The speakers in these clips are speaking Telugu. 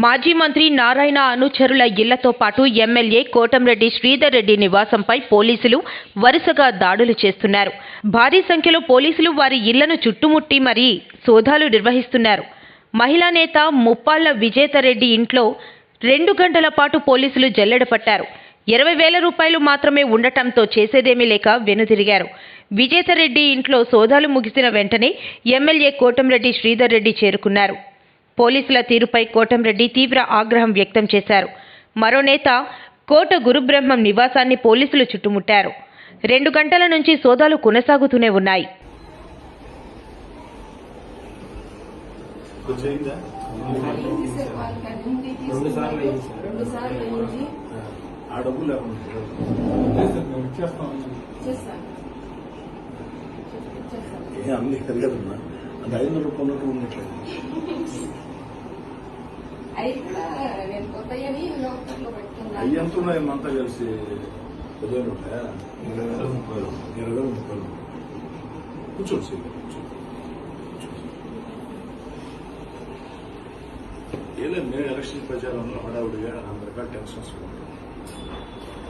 మాజీ మంత్రి నారాయణ అనుచరుల ఇళ్లతో పాటు ఎమ్మెల్యే కోటంరెడ్డి శ్రీధర్ రెడ్డి నివాసంపై పోలీసులు వరుసగా దాడులు చేస్తున్నారు. భారీ సంఖ్యలో పోలీసులు వారి ఇళ్లను చుట్టుముట్టి మరీ సోదాలు నిర్వహిస్తున్నారు. మహిళా నేత ముప్పాళ్ల విజేతరెడ్డి ఇంట్లో 2 గంటల పాటు పోలీసులు జల్లెడ పట్టారు. 20,000 రూపాయలు మాత్రమే ఉండటంతో చేసేదేమీ లేక వెనుదిరిగారు. విజేతరెడ్డి ఇంట్లో సోదాలు ముగిసిన వెంటనే ఎమ్మెల్యే కోటంరెడ్డి శ్రీధర్ రెడ్డి చేరుకున్నారు. పోలీసుల తీరుపై కోటంరెడ్డి తీవ్ర ఆగ్రహం వ్యక్తం చేశారు. మరో నేత కోట గురుబ్రహ్మం నివాసాన్ని పోలీసులు చుట్టుముట్టారు. 2 గంటల నుంచి సోదాలు కొనసాగుతూనే ఉన్నాయి. $500 ఉన్నట్లేదు. అయ్యంతున్నాయి అంతా కలిసి 10,000 ఉంటాయా? 20,000 కూర్చోండి. ఏలేదు, నేను ఎలక్షన్ ప్రచారంలో హడావుడిగా అందరికీ టెన్షన్స్ ఉంటాను.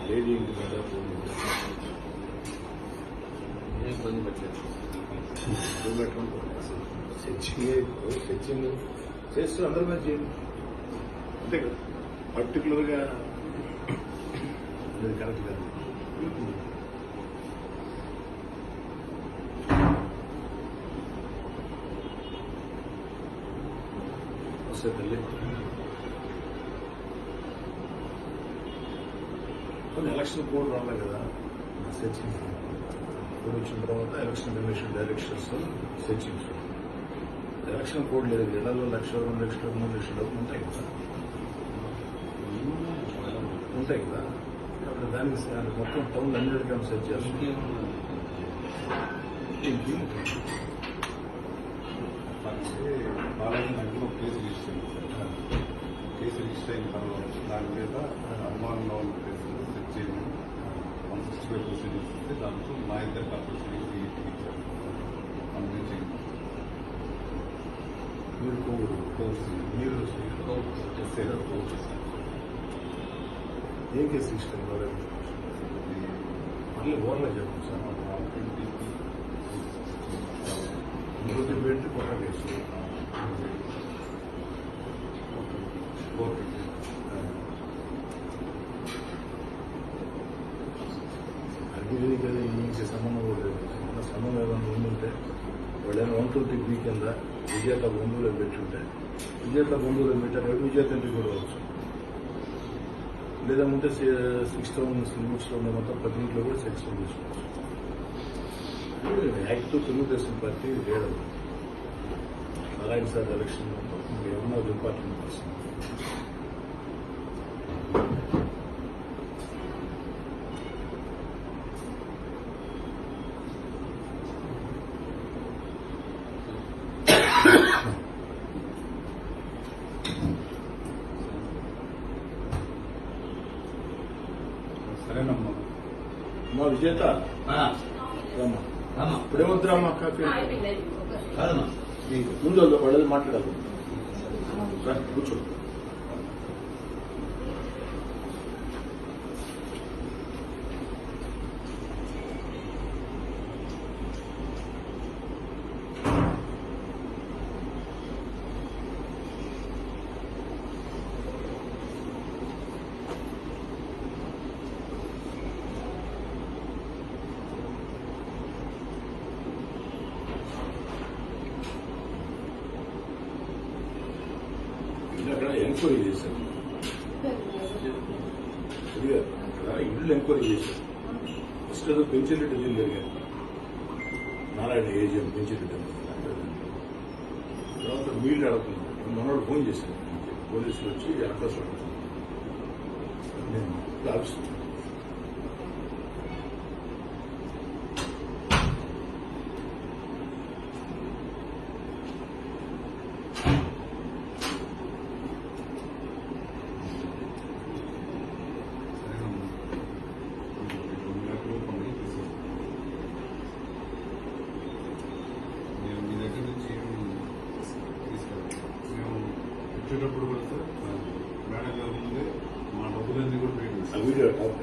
లేడీ ఇంటి మీద ఇబ్బంది పెట్టలేదు. సెర్చింగ్ చేస్తూ అందరి మీద చేయండి, అంతే కదా. పర్టికులర్గా అది కరెక్ట్ కాదు. వస్తే తల్లి కొన్ని ఎలక్షన్ కోడ్ రాలే కదా. సెర్చింగ్ కోడ్ వచ్చిన తర్వాత election commission directions searching. Election code లేదు. ఇళ్లలో 1,00,000, 2,00,000, 3,00,000 డబ్బులు ఉంటాయి కదా. అప్పుడు దానికి మొత్తం టౌన్ అన్నిటికీ సెర్చ్ చేస్తుంది. బాలాజీ నగర్లో కేసు రిజిస్టర్ అయింది. కేసు రిజిస్టర్ అయిన తర్వాత దాని మీద అనుమానంలో ఉన్న కేసులు సెర్చ్ చేయడం 165 ప్రొసీజర్స్ ఇస్తే దాంట్లో మా ఇద్దరు ప్రొసీజర్స్ ఇచ్చారు. అందుకే ఏం కేసు రిజిస్టర్ మళ్ళీ ఓవర్లో చెప్పండి సార్. పెట్టి కొత్త కేసు అది కదా. ఇంకే సంబంధం కూడా లేదు. సంబంధం ఏదైనా ఉండుంటే వాళ్ళైనా 120B కింద విజేత బంధువులు పెట్టుంటే విజేత బంధువులు పెట్టారు. విజేత ఇంటికి కూడా వచ్చు. లేదా ఉంటే 6 టౌన్ సిల్బుక్స్లో ఉన్న మొత్తం 10 ఇంట్లో కూడా సెక్షన్ తీసుకోవచ్చు. యాక్ట్ తెలుగుదేశం పార్టీ లేదు. నారాయణ సార్ ఎలక్షన్ ఏమన్నా డిపార్ట్మెంట్ పర్సన్ సరేనమ్మా. మా విజేత ఇప్పుడేమొద్దురామ్మా కాఫీ కాదమ్మా. ముందు వాళ్ళు మాట్లాడాలి. కూర్చో. అక్కడ ఎంక్వైరీ చేశారు. అక్కడ ఇల్లు ఎంక్వైరీ చేశారు. ఫస్ట్ ఏదో పెంచిరెడ్డి ఇల్లు జరిగారు. నారాయణ ఏజిఎం పెంచిరెడ్డి. తర్వాత మీళ్ళు అడుగుతున్నారు. మనోడు ఫోన్ చేశారు. పోలీసులు వచ్చి అడ్రస్ అడుగుతున్నారు. నేను ఆఫీస్ వచ్చేటప్పుడు కూడా సార్ మేడం గారు ముందే మా డబ్బులన్నీ కూడా ఆ పేమెంట్ వీడియో టాప్